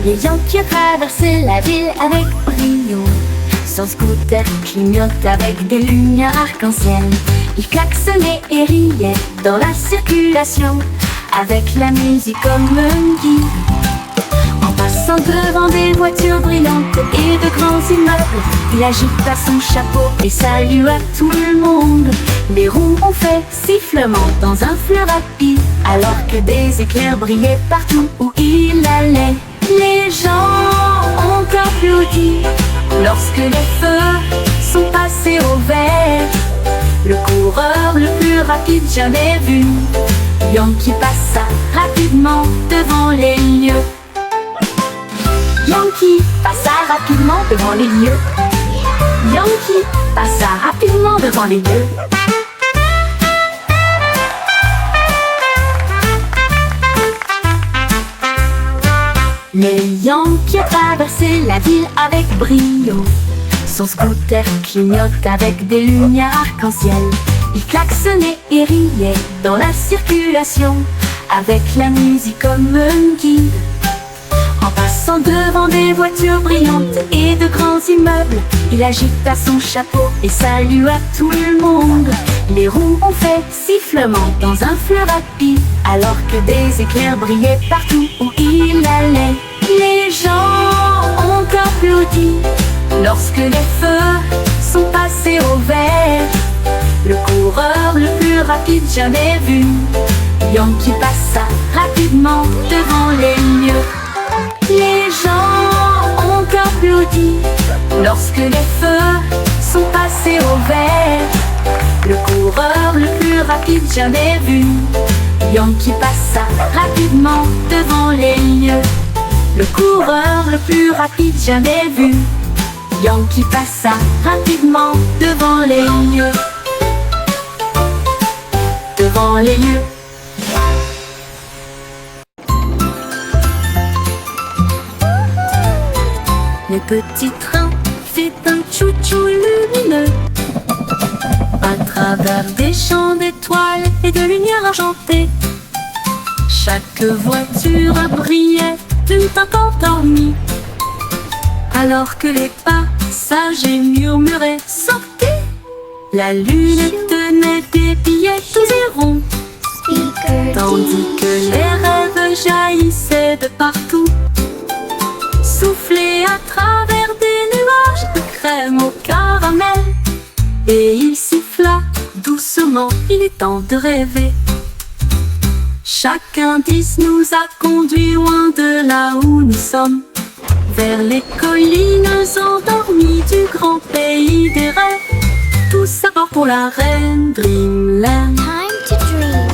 Les Yankees traversaient la ville avec brio. Son scooter clignote avec des lumières arc-en-ciel. Il klaxonnait et riait dans la circulation, avec la musique comme un guide. En passant devant des voitures brillantes et de grands immeubles, il agita son chapeau et salua tout le monde. Les roues ont fait sifflement dans un fleuve rapide, alors que des éclairs brillaient partout où il allait. Les gens ont applaudi lorsque les feux sont passés au vert. Le coureur le plus rapide jamais vu, Yankee passa rapidement devant les lieux. Yankee passa rapidement devant les lieux. Yankee passa rapidement devant les lieux. Les Yankees traversaient la ville avec brio. Son scooter clignote avec des lumières arc-en-ciel. Il klaxonnait et riait dans la circulation, avec la musique comme un guide. En passant devant des voitures brillantes et de grands immeubles, il agita son chapeau et salua tout le monde. Les roues ont fait sifflement dans un fleuve rapide, alors que des éclairs brillaient partout où il allait. Les gens ont applaudi lorsque les feux sont passés au vert. Le coureur le plus rapide jamais vu, Yankee passa rapidement devant les lieux. Les gens ont applaudi lorsque les feux sont passés au vert. Le coureur le plus rapide jamais vu, Yankee passa rapidement devant les lieux. Le coureur le plus rapide jamais vu, Yankee passa rapidement devant les lieux. Devant les lieux. Le petit train fait un tchou-tchou lumineux à travers des champs d'étoiles et de lumière argentée. Chaque voiture brillait d'un temps endormi, alors que les passagers murmuraient « Sortez !» La lune tenait des billets tous et ronds, tandis que les rêves jaillissaient de partout, soufflés à travers des nuages de crème au caramel. Et il siffla doucement, il est temps de rêver. Chaque indice nous a conduits loin de là où nous sommes, vers les collines endormies du grand pays des rêves. Tout ça part pour la reine Dreamland. Time to dream.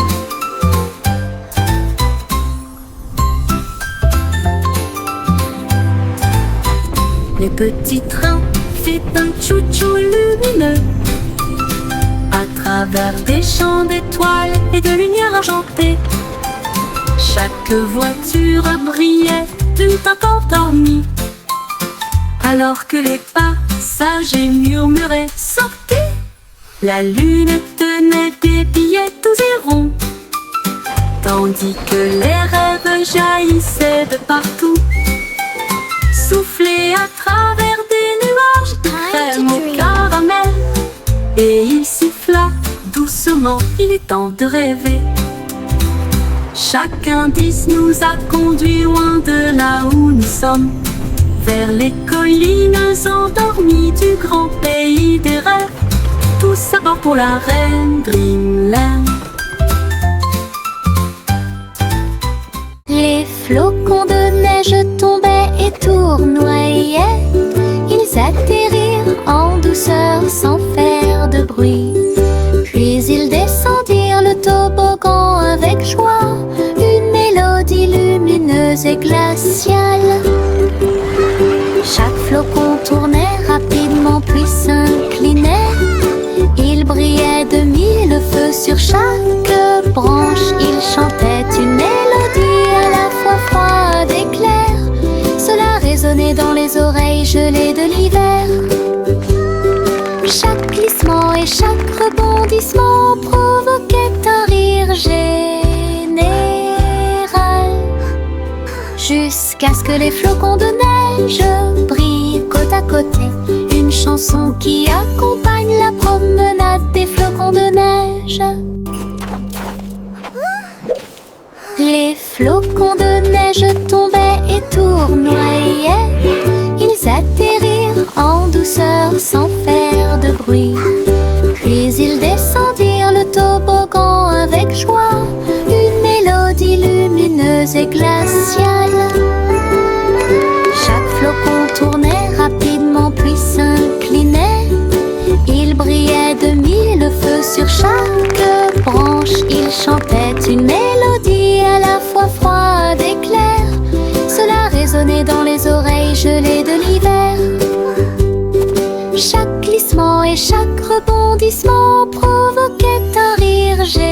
Le petit train fait un tchou-tchou lumineux à travers des champs d'étoiles et de lumière argentée. Chaque voiture brillait d'un temps endormi, alors que les passagers murmuraient « Sortez !» La lune tenait des billets tous et ronds, tandis que les rêves jaillissaient de partout, soufflés à travers des nuages de crème au caramel. Et il siffla doucement, il est temps de rêver. Chaque indice nous a conduits loin de là où nous sommes, vers les collines endormies du grand pays des rêves. Tout ça part pour la reine Dreamland. Les flocons de neige tombaient et tournoyaient. Ils atterrirent en douceur sans faire de bruit. Puis ils descendirent le toboggan avec joie, une mélodie lumineuse et glaciale. Chaque flocon tournait rapidement puis s'inclinait. Il brillait de mille feux sur chaque branche. Il chantait une mélodie à la fois froide et claire. Cela résonnait dans les oreilles gelées de l'hiver. Chaque glissement et chaque rebondissement provoquait un rire général. jusqu'à ce que les flocons de neige brillent côte à côté. Une chanson qui accompagne la promenade des flocons de neige. Les flocons de neige tombaient et tournoyaient. Ils atterrirent en douceur sans faire de bruit. Puis ils descendirent le toboggan avec joie. Une mélodie lumineuse et glaciale. Chaque flocon tournait rapidement puis s'inclinait. Il brillait de mille feux sur chaque branche. Il chantait une mélodie à la fois froide et claire. Cela résonnait dans les oreilles gelées de l'hiver. Chaque glissement et chaque rebondissement provoquait un rire général.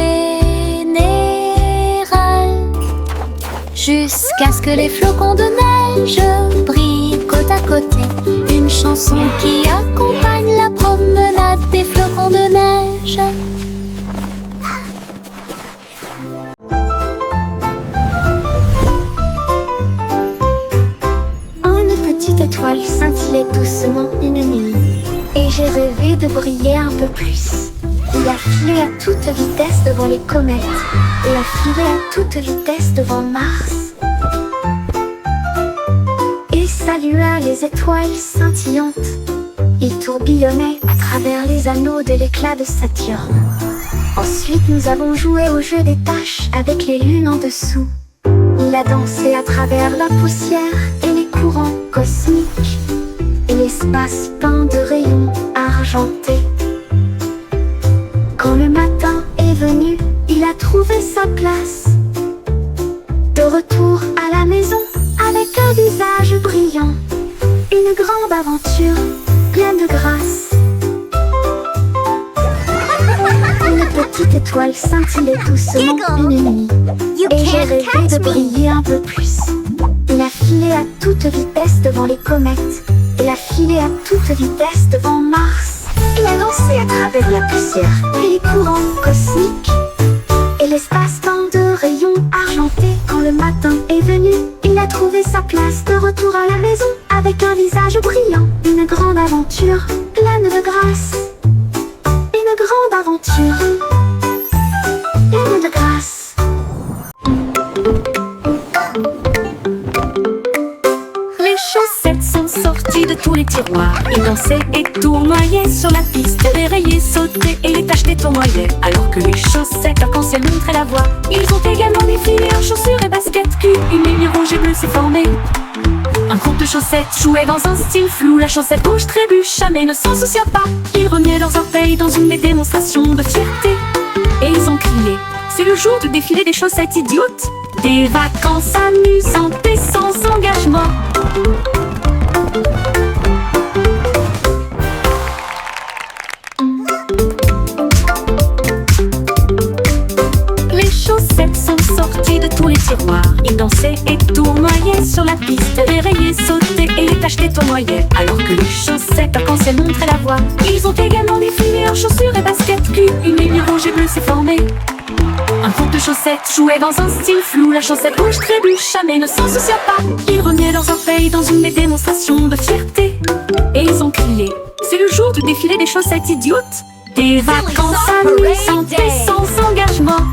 Jusqu'à ce que les flocons de neige brillent côte à côté. Une chanson qui accompagne la promenade des flocons de neige. Une petite étoile scintillait doucement une nuit, et j'ai rêvé de briller un peu plus. Il a filé à toute vitesse devant les comètes, et a filé à toute vitesse devant Mars. Et salua les étoiles scintillantes. Il tourbillonnait à travers les anneaux de l'éclat de Saturne. Ensuite nous avons joué au jeu des taches avec les lunes en dessous. Il a dansé à travers la poussière et les courants cosmiques, et l'espace peint de rayons argentés. Quand le matin est venu, il a trouvé sa place. De retour à la maison, avec un visage brillant. Une grande aventure, pleine de grâce. Une petite étoile scintillait doucement une nuit, et j'ai rêvé de briller un peu plus. Il a filé à toute vitesse devant les comètes, et a filé à toute vitesse devant Mars. Il a dansé à travers la poussière et les courants cosmiques, et l'espace-temps de rayons argentés. Quand le matin est venu, il a trouvé sa place. De retour à la maison, avec un visage brillant. Une grande aventure, pleine de grâce. Une grande aventure, pleine de grâce. Les chaussettes sont sorties de tous les tiroirs. Ils dansaient et tournoyaient sur la piste. Dérayaient, sautaient et les taches les tournoyaient. Alors que les chaussettes arc-en-ciel montraient la voie. Ils ont également défilé en chaussures et baskets cues. Une ligne rouge et bleue s'est formée. Un groupe de chaussettes jouait dans un style flou. La chaussette rouge trébucha mais ne s'en soucia pas. Ils remuaient leurs orteils dans une démonstration de fierté. Et ils ont crié: c'est le jour du défilé des chaussettes idiotes. Des vacances amusantes et sans engagement. Les chaussettes sont sorties de tous les tiroirs. Ils dansaient et tournoyaient sur la piste. Dérayaient, sautaient et les taches les tournoyaient. Alors que les chaussettes arc-en-ciel montraient la voie. Ils ont également défilé en chaussures et baskets cues. Une ligne rouge et bleue s'est formée. Un groupe de chaussettes jouait dans un style flou. La chaussette rouge trébucha mais ne s'en soucia pas. Ils remuaient leurs orteils dans une démonstration de fierté. Et ils ont crié: c'est le jour du défilé des chaussettes idiotes. Des vacances amusantes et sans engagement.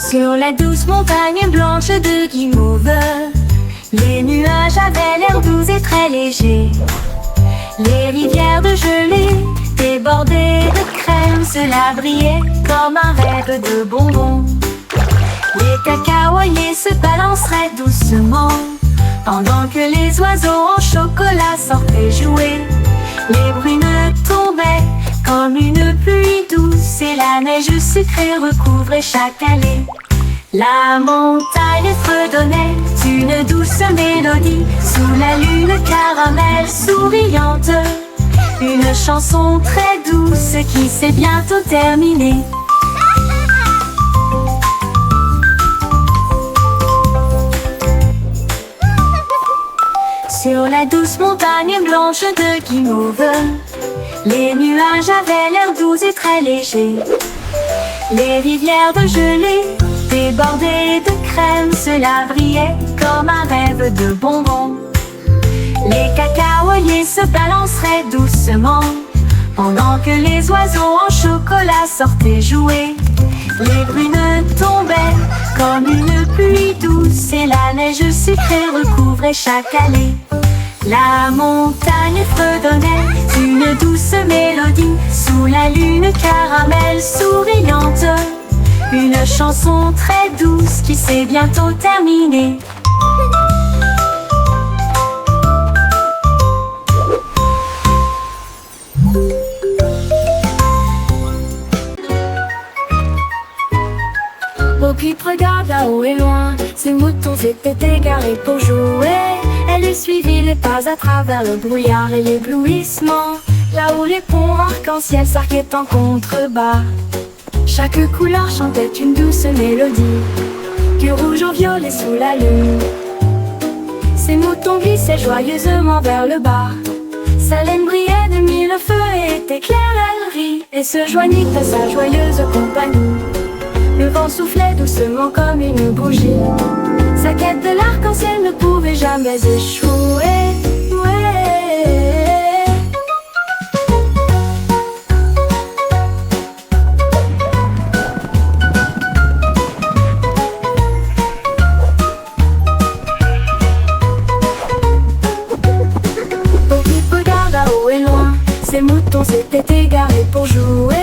Sur la douce montagne blanche de guimauve, les nuages avaient l'air doux et très légers. Les rivières de gelée débordées de crème, cela brillait comme un rêve de bonbons. Les cacaoyers se balanceraient doucement, pendant que les oiseaux en chocolat sortaient jouer. Les brunes tombaient comme une pluie douce, et la neige sucrée recouvrait chaque allée. La montagne fredonnait une douce mélodie sous la lune caramel souriante. Une chanson très douce qui s'est bientôt terminée. Sur la douce montagne blanche de Guimauve, les nuages avaient l'air doux et très légers. Les rivières de gelée, débordées de crème, cela brillait comme un rêve de bonbons. Les cacaoyers se balanceraient doucement, pendant que les oiseaux en chocolat sortaient jouer. Les brunes tombaient comme une pluie douce et la neige sucrée recouvrait chaque allée. La montagne fredonnait une douce mélodie sous la lune caramel souriante. Une chanson très douce qui s'est bientôt terminée. Bo-Peep regarda haut et loin, ses moutons étaient égarés pour jouer. Elle suivit les pas à travers le brouillard et l'éblouissement, là où les ponts arc-en-ciel s'arquaient en contrebas. Chaque couleur chantait une douce mélodie, du rouge au violet sous la lune. Ses moutons glissaient joyeusement vers le bas. Sa laine brillait de mille feux et était claire, elle rit et se joignit à sa joyeuse compagnie. Le vent soufflait doucement comme une bougie. Sa quête de l'arc-en-ciel ne pouvait jamais échouer. Bo-Peep regarda haut et loin, ses moutons s'étaient égarés pour jouer.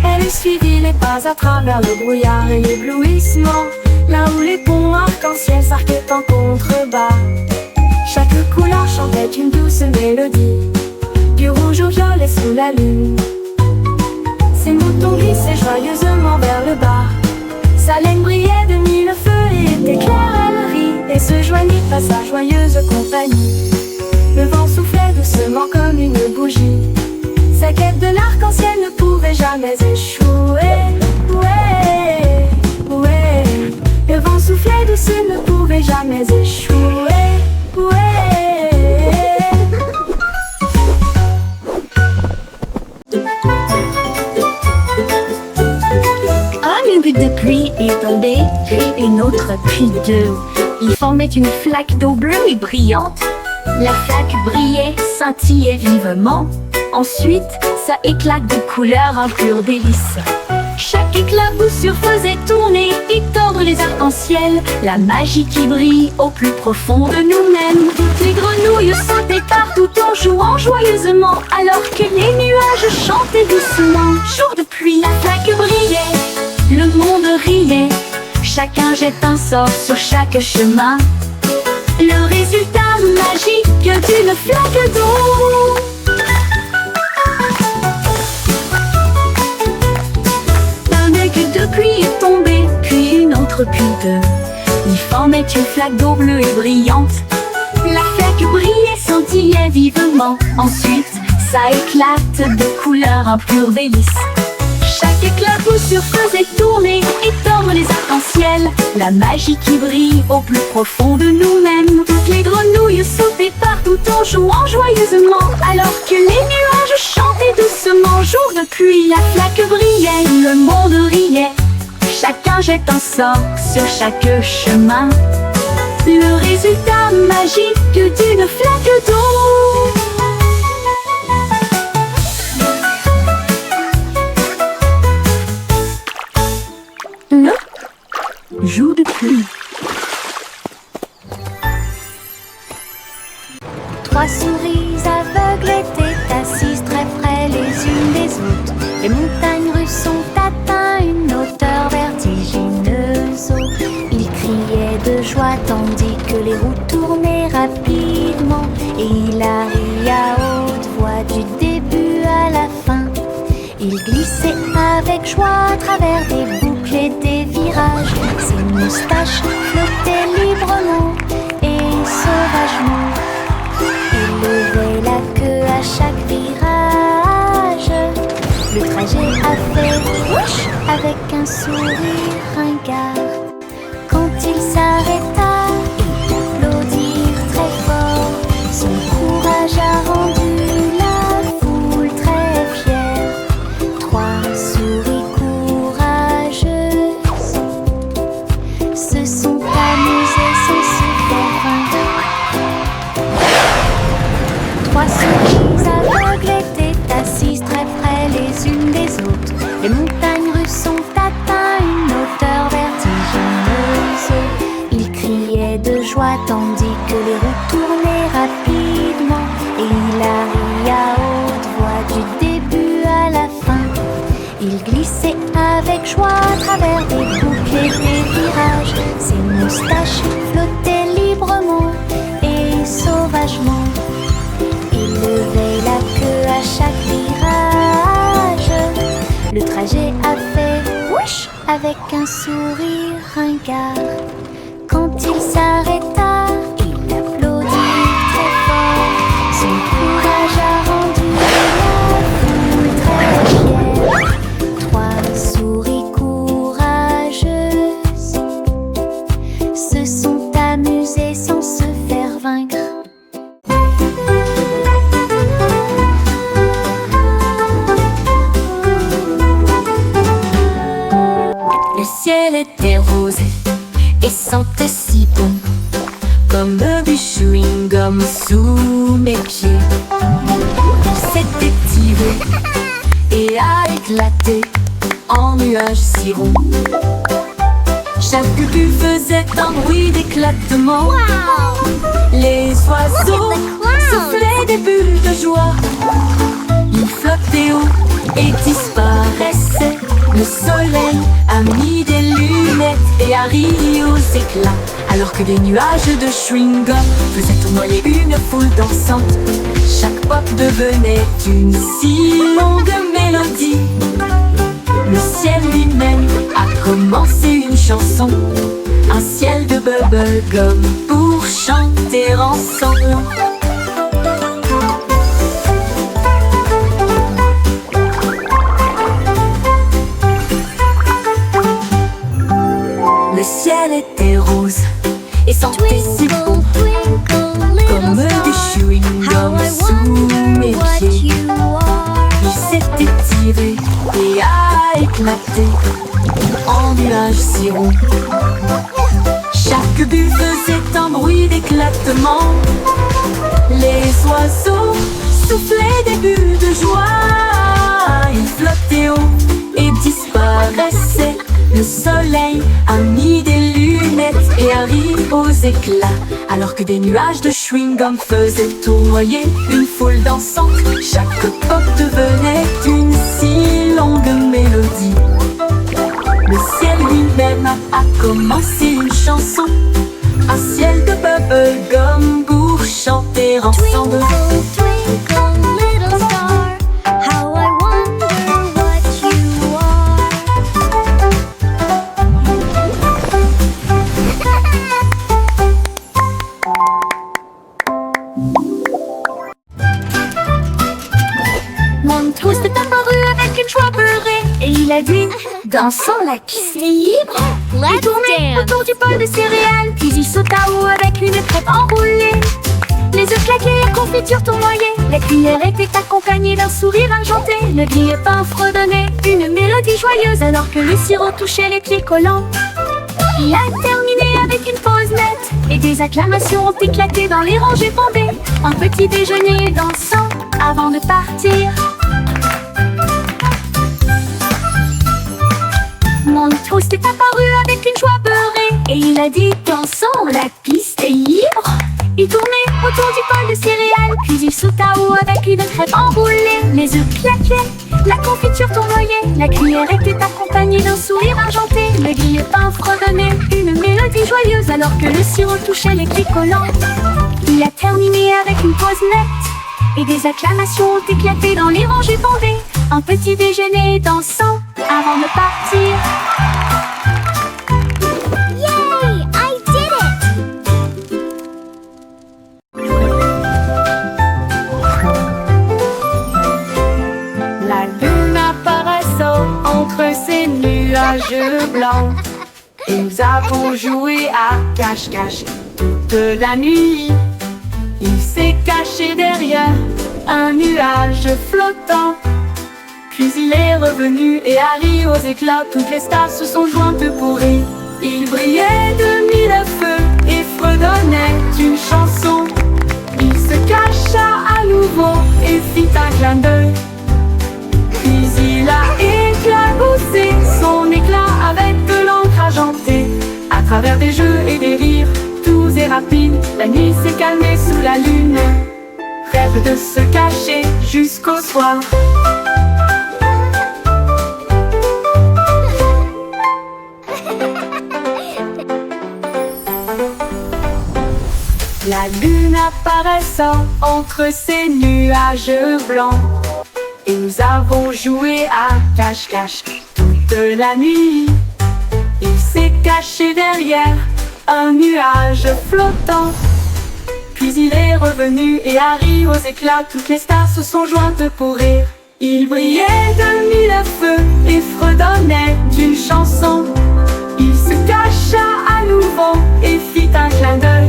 Elle suivit les pas à travers le brouillard et l'éblouissement, là où les ponts arc-en-ciel s'arquaient en contrebas. Chaque couleur chantait une douce mélodie, du rouge au violet sous la lune. Ses moutons glissaient joyeusement vers le bas. Sa laine brillait de mille feux et était claire, elle rit et se joignit à sa joyeuse compagnie. Le vent soufflait doucement comme une bougie. Sa quête de l'arc-en-ciel ne pouvait jamais échouer. Le vent soufflait doucement, ne pouvait jamais échouer. Un but de pluie est tombé, puis une autre, puis deux. Ils formaient une flaque d'eau bleue et brillante. La flaque brillait, scintillait vivement. Ensuite, ça éclate de couleurs, un pur délice. Chaque éclaboussure faisait tourner et tordre les arcs-en-ciel, la magie qui brille au plus profond de nous-mêmes. Toutes les grenouilles sautaient partout en jouant joyeusement, alors que les nuages chantaient doucement. Jour de pluie, la flaque brillait, le monde riait, chacun jette un sort sur chaque chemin. Le résultat magique d'une flaque d'eau. De pluie est tombée, puis une autre, puis deux. Ils formaient une flaque d'eau bleue et brillante. La flaque brillait, scintillait vivement. Ensuite, ça éclate de couleurs, un pur délice. Chaque éclaboussure faisait tourner et tordre les arcs-en-ciel, la magie qui brille au plus profond de nous-mêmes. Toutes les grenouilles sautaient partout en jouant joyeusement, alors que les nuages chantaient doucement. Jour de pluie, la flaque brillait, le monde riait, chacun jette un sort sur chaque chemin. Le résultat magique d'une flaque d'eau. Jour de pluie. Trois souris aveugles étaient assises très près les unes des autres. Les montagnes russes ont atteint une hauteur vertigineuse. Ils criaient de joie tandis que les roues tournaient rapidement. Et Hilary à haute voix du début à la fin. Il glissait avec joie à travers des boucles et des virages. Ses moustaches flottaient librement et sauvagement. Il levait la queue à chaque virage. Le trajet a fait whoosh avec un sourire ringard. Quand il s'arrêta, ils applaudirent très fort. trois souris aveugles étaient assises très près les unes des autres. Les montagnes russes ont atteint une hauteur vertigineuse. Ils criaient de joie tandis que les roues tournaient rapidement. Et Hilary à haute voix du début à la fin. Il glissait avec joie à travers des boucles et des virages. Ses moustaches flottaient librement et sauvagement. Il levait la queue à chaque virage. Le trajet a fait whoosh avec un sourire ringard. Quand il s'arrêta, il applaudit très fort. Son courage a rendu la foule très fière. Trois souris courageuses se sont amusées sans se faire vaincre. Le ciel était rose et sentait si bon, comme du chewing-gum sous mes pieds. S'était tiré et a éclaté en nuages si ronds. Chaque bulle faisait un bruit d'éclatement. Les oiseaux soufflaient des bulles de joie. Ils flottaient haut et disparaissaient. Le soleil a mis des lunettes et a ri aux éclats, alors que des nuages de chewing-gum faisaient tournoyer une foule dansante. Chaque pop devenait une si longue mélodie. Le ciel lui-même a commencé une chanson, un ciel de bubblegum pour chanter ensemble. Le ciel était rose et sentait si bon, comme du chewing-gum sous mes pieds. Il s'était tiré et a éclaté en nuages si ronds. Chaque bulle faisait un bruit d'éclatement. Les oiseaux soufflaient des bulles de joie. Ils flottaient haut et disparaissaient. Le soleil a mis des lunettes et a ri aux éclats, alors que des nuages de chewing-gum faisaient tournoyer une foule dansante. Chaque pop devenait une si longue mélodie. Le ciel lui-même a commencé une chanson, un ciel de bubblegum pour chanter ensemble. Twinkle, little star, how I wonder what you are. Mon trou s'est apparu avec une joie beurrée et il a dit: dansons la piste est libre. Il tournait autour du bol de céréales, puis il sauta haut avec une crêpe enroulée. Les œufs claquaient, la confiture tournoyait, la cuillère était accompagnée d'un sourire argenté. Le grille-pain fredonnait une mélodie joyeuse alors que le sirop touchait les pieds collants. Il a terminé avec une pause nette et des acclamations ont éclaté dans les rangées bombées. Un petit déjeuner dansant avant de partir. Mon toast est apparu avec une joie beurrée et il a dit: dansons, la piste est libre. Il tournait autour du bol de céréales, puis il sauta haut avec une crêpe enroulée. Les œufs claquaient, la confiture tournoyait, la cuillère était accompagnée d'un sourire argenté. Le grille-pain fredonnait une mélodie joyeuse alors que le sirop touchait les pieds collants. Il a terminé avec une pause nette et des acclamations ont éclaté dans les rangées bondées. Un petit déjeuner dansant avant de partir. Yay! I did it! La lune apparaissant entre ces nuages blancs, et nous avons joué à cache-cache toute la nuit. Il s'est caché derrière un nuage flottant, puis il est revenu et a ri aux éclats. Toutes les stars se sont jointes pour rire. Il brillait de mille feux et fredonnait une chanson. Il se cacha à nouveau et fit un clin d'œil. Puis il a éclaboussé son éclat avec de l'encre argentée. À travers des jeux et des rires, doux et rapides, la nuit s'est calmée sous la lune. Rêve de se cacher jusqu'au soir. La lune apparaissant entre ces nuages blancs, et nous avons joué à cache-cache toute la nuit. Il s'est caché derrière un nuage flottant. Puis il est revenu et a ri aux éclats. Toutes les stars se sont jointes pour rire. Il brillait de mille feux et fredonnait d'une chanson. Il se cacha à nouveau et fit un clin d'œil.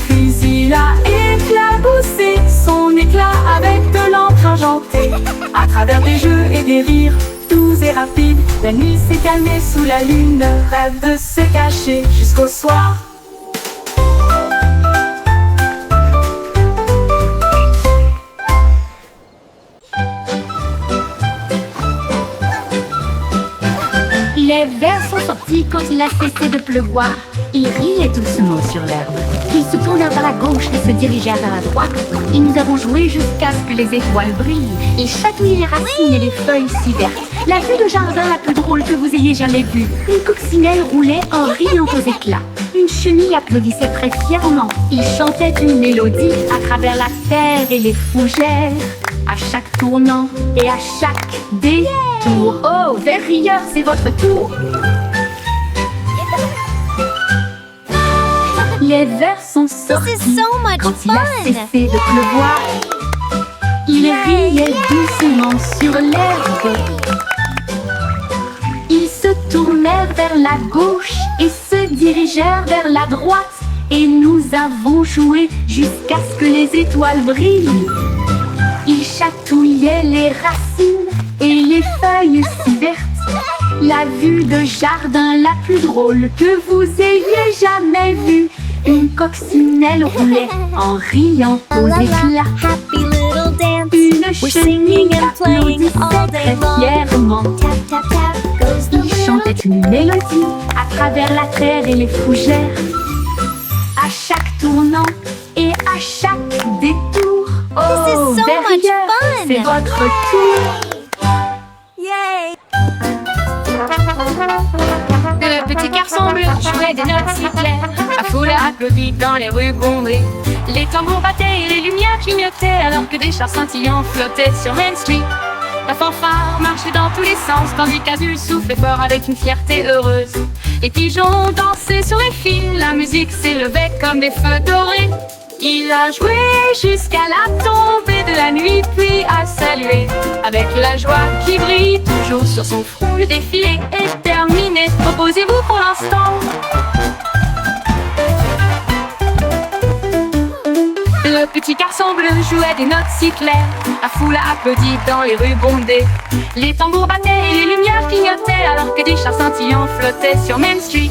Puis il a éclaboussé son éclat avec de l'encre argentée. À travers des jeux et des rires, doux et rapides, la nuit s'est calmée sous la lune. Rêve de se cacher jusqu'au soir. Les vers sont sortis quand il a cessé de pleuvoir. Il riait doucement sur l'herbe. Ils se tournèrent vers la gauche et se dirigèrent vers la droite. Et nous avons joué jusqu'à ce que les étoiles brillent. Ils chatouillaient les racines et les feuilles si vertes. La vue de jardin la plus drôle que vous ayez jamais vue. Une coccinelle roulait en riant aux éclats. Une chenille applaudissait très fièrement. Il chantait une mélodie à travers la terre et les fougères. À chaque tournant et à chaque détour. Oh, vers rieur, c'est votre tour. Les vers sont sortis quand il a cessé de pleuvoir. Il riait doucement sur l'herbe. Ils se tournèrent vers la gauche et se dirigèrent vers la droite. Et nous avons joué jusqu'à ce que les étoiles brillent. Ils chatouillaient les racines et les feuilles si vertes. La vue de jardin la plus drôle que vous ayez jamais vue. Une coccinelle roulait en riant aux éclats. Une chenille applaudissait très fièrement. Il chantait une mélodie à travers la terre et les fougères. À chaque tournant et à chaque détour. Oh, derrière, c'est votre tour. Le petit garçon bleu jouait des notes si claires. La foule applaudit dans les rues bondées. Les tambours battaient et les lumières clignotaient, alors que des chars scintillants flottaient sur Main Street. La fanfare marchait dans tous les sens, tandis qu'Azul soufflait fort avec une fierté heureuse. Les pigeons dansaient sur les fils, la musique s'élevait comme des feux dorés. Il a joué jusqu'à la tombée de la nuit, puis a salué avec la joie qui brille toujours sur son front. Le défilé est terminé, reposez-vous pour l'instant. Le petit garçon bleu jouait des notes si claires. La foule a applaudi dans les rues bondées. Les tambours battaient et les lumières clignotaient, alors que des chars scintillants flottaient sur Main Street.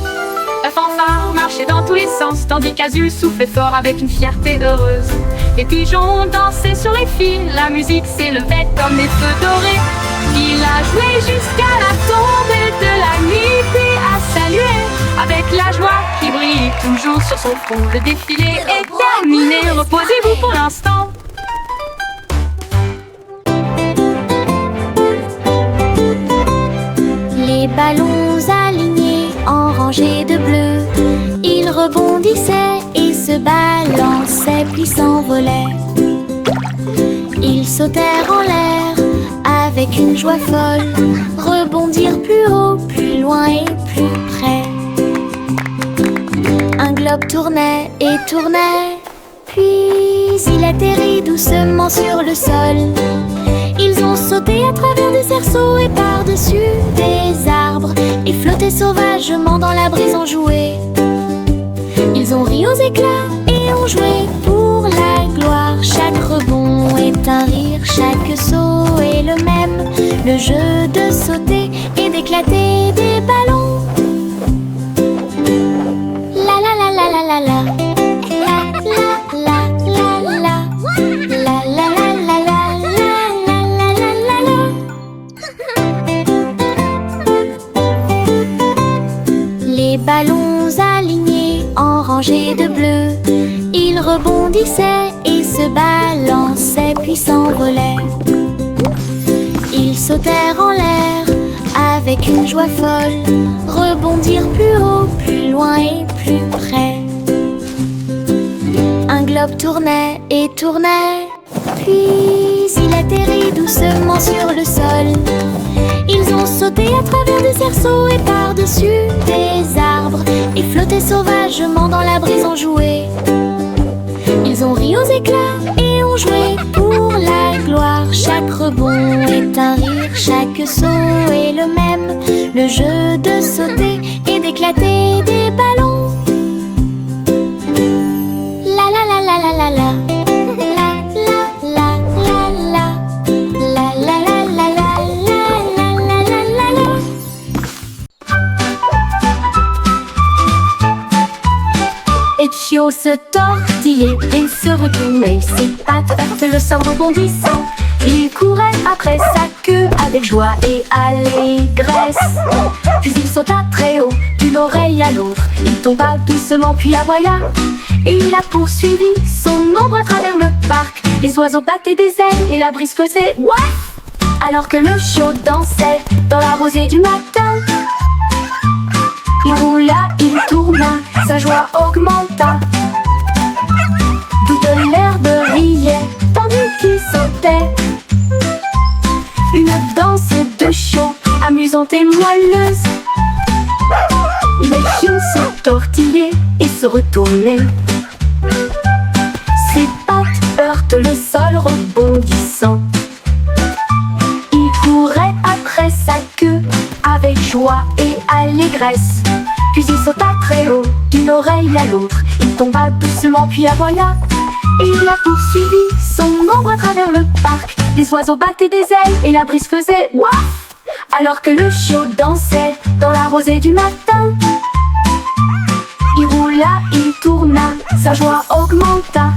La fanfare marchait dans tous les sens, tandis qu'Azul soufflait fort avec une fierté heureuse. Les pigeons dansaient sur les fils, la musique s'élevait comme des feux dorés. Il a joué jusqu'à la tombée de la nuit, puis a salué avec la joie qui brille toujours sur son front. Le défilé est terminé, reposez-vous pour l'instant. Les ballons alignés en rangées de bleu, ils rebondissaient et se balançaient puis s'envolaient. Ils sautèrent en l'air avec une joie folle, rebondirent plus haut, plus loin et plus près. Un globe tournait et tournait, puis il atterrit doucement sur le sol. Ils ont sauté à travers des cerceaux et par-dessus des arbres, et flotté sauvagement dans la brise enjouée. Ils ont ri aux éclats et ont joué pour la gloire. Chaque rebond est un rire, chaque saut est le même. Le jeu de sauter et d'éclater des ballons. La la la la la la la. La la la la la. La la la la. rebondissaient et se balançaient puis s'envolaient. Ils sautèrent en l'air avec une joie folle, rebondirent plus haut, plus loin et plus près. Un globe tournait et tournait, puis il atterrit doucement sur le sol. Ils ont sauté à travers des cerceaux et par-dessus des arbres, et flotté sauvagement dans la brise, ont joué. Ils ont ri aux éclats et ont joué pour la gloire. Chaque rebond est un rire, chaque saut est le même. Le jeu de sauter et d'éclater des ballons. La la la la la la la. Etchio se tortillait et se retournait, ses pattes heurtaient le sol rebondissant. Il courait après sa queue avec joie et allégresse. Puis il sauta très haut, d'une oreille à l'autre. Il tomba doucement puis aboya. Et il a poursuivi son ombre à travers le parc. Les oiseaux battaient des ailes et la brise faisait ouaf. Alors que le chiot dansait dans la rosée du matin. Il roula, il tourna, sa joie augmenta. Toute l'herbe riait, tandis qu'il sautait. Une danse de chiot, amusante et moelleuse. Les chiots se tortillaient et se retournaient. Ses pattes heurtent le sol rebondissant. Il courait après sa queue avec joie et allégresse. Puis il sauta très haut, d'une oreille à l'autre. Il tomba doucement puis aboya. Et il a poursuivi son ombre à travers le parc. Les oiseaux battaient des ailes et la brise faisait ouaf. Alors que le chiot dansait dans la rosée du matin. Il roula, il tourna, sa joie augmenta.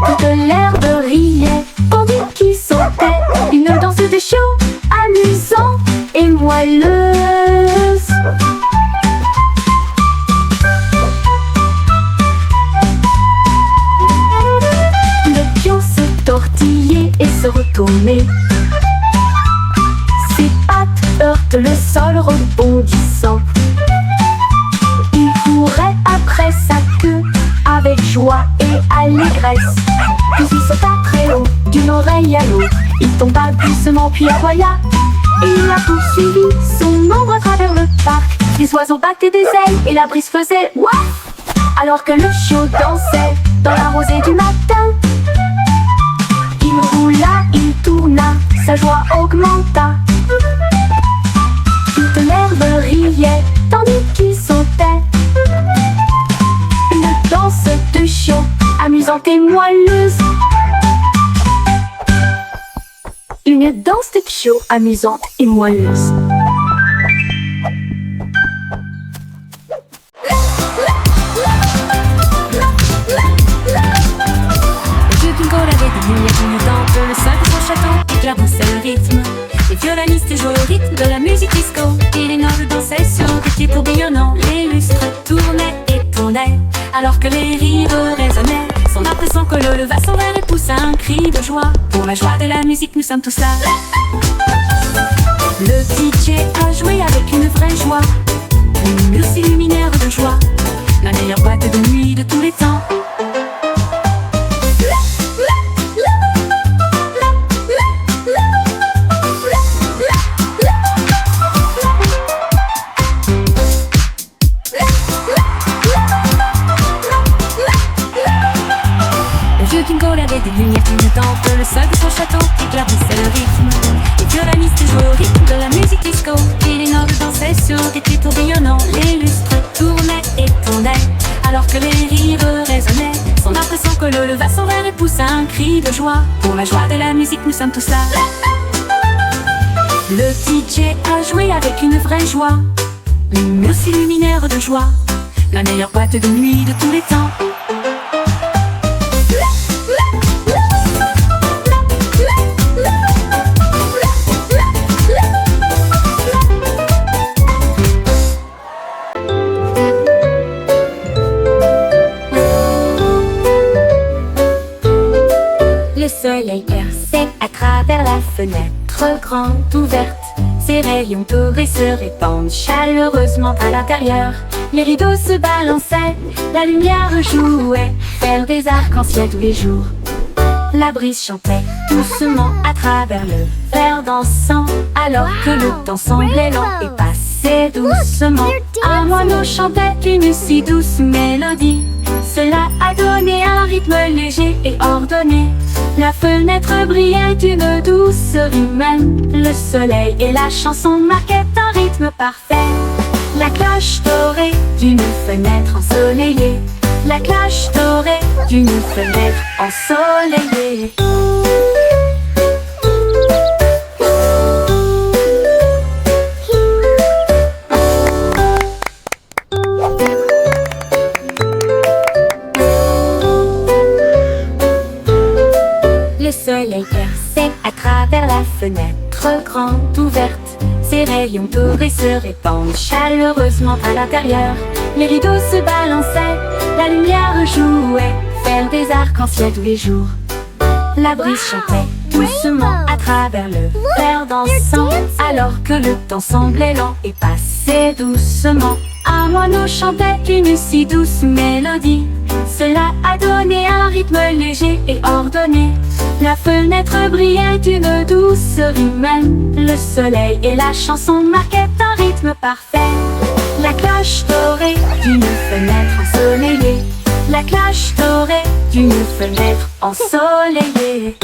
Toute l'herbe riait, tandis qu'il sautait. Une danse de chiot, amusante et moelleuse. Le pion se tortillait et se retournait. Ses pattes heurtent le sol rebondissant. Il courait après sa queue avec joie et allégresse. Puis il sauta très haut, d'une oreille à l'autre. Il tomba doucement puis aboya. Et il a poursuivi son ombre à travers le parc. Les oiseaux battaient des ailes et la brise faisait ouaf. Alors que le chiot dansait dans la rosée du matin. Il roula, il tourna, sa joie augmenta. Toute l'herbe riait, tandis qu'il sautait. Une danse de chiot, amusante et moelleuse. Une danse de chiot, amusante et moelleuse. Le sol de son château éclaboussait le rythme. Les violonistes jouaient au rythme de la musique disco. Et les nobles dansaient sur des pieds tourbillonnants. Les lustres tournaient et tournaient, alors que les rires résonnaient. Son âme de son colo leva son verre et poussa un cri de joie. Pour la joie de la musique, nous sommes tous là. Le DJ a joué avec une vraie joie. Les murs s'illuminèrent de joie. La meilleure boîte de nuit de tous les temps. Des lumières clignotantes, le sol de son château éclaboussait le rythme. Les violonistes jouaient au rythme de la musique disco. Et les nobles dansaient sur des pieds tourbillonnants. Les lustres tournaient et tournaient, alors que les rires résonnaient. Son âme de son colo leva son verre et poussa un cri de joie. Pour la joie de la musique, nous sommes tous là. Le DJ a joué avec une vraie joie. Les murs s'illuminèrent de joie. La meilleure boîte de nuit de tous les temps. travers la fenêtre grande ouverte. Ses rayons dorés se répandent chaleureusement à l'intérieur. Les rideaux se balançaient, la lumière jouait, faire des arcs-en-ciel tous les jours. La brise chantait doucement à travers le verre dansant, alors que le temps semblait lent et passait doucement. Un moineau chantait une si douce mélodie. Cela a donné un rythme léger et ordonné. La fenêtre brillait d'une douceur humaine. Le soleil et la chanson marquaient un rythme parfait. La cloche dorée d'une fenêtre ensoleillée. La cloche dorée d'une fenêtre ensoleillée. Le soleil perçait à travers la fenêtre grande ouverte. Ses rayons dorés se répandent chaleureusement à l'intérieur. Les rideaux se balançaient, la lumière jouait, faire des arcs-en-ciel tous les jours. La brise chantait doucement à travers le verre dansant, alors que le temps semblait lent et passait doucement. Un moineau chantait une si douce mélodie. Cela a donné un rythme léger et ordonné. La fenêtre brillait d'une douceur humaine. Le soleil et la chanson marquaient un rythme parfait. La cloche dorée d'une fenêtre ensoleillée. La cloche dorée d'une fenêtre ensoleillée.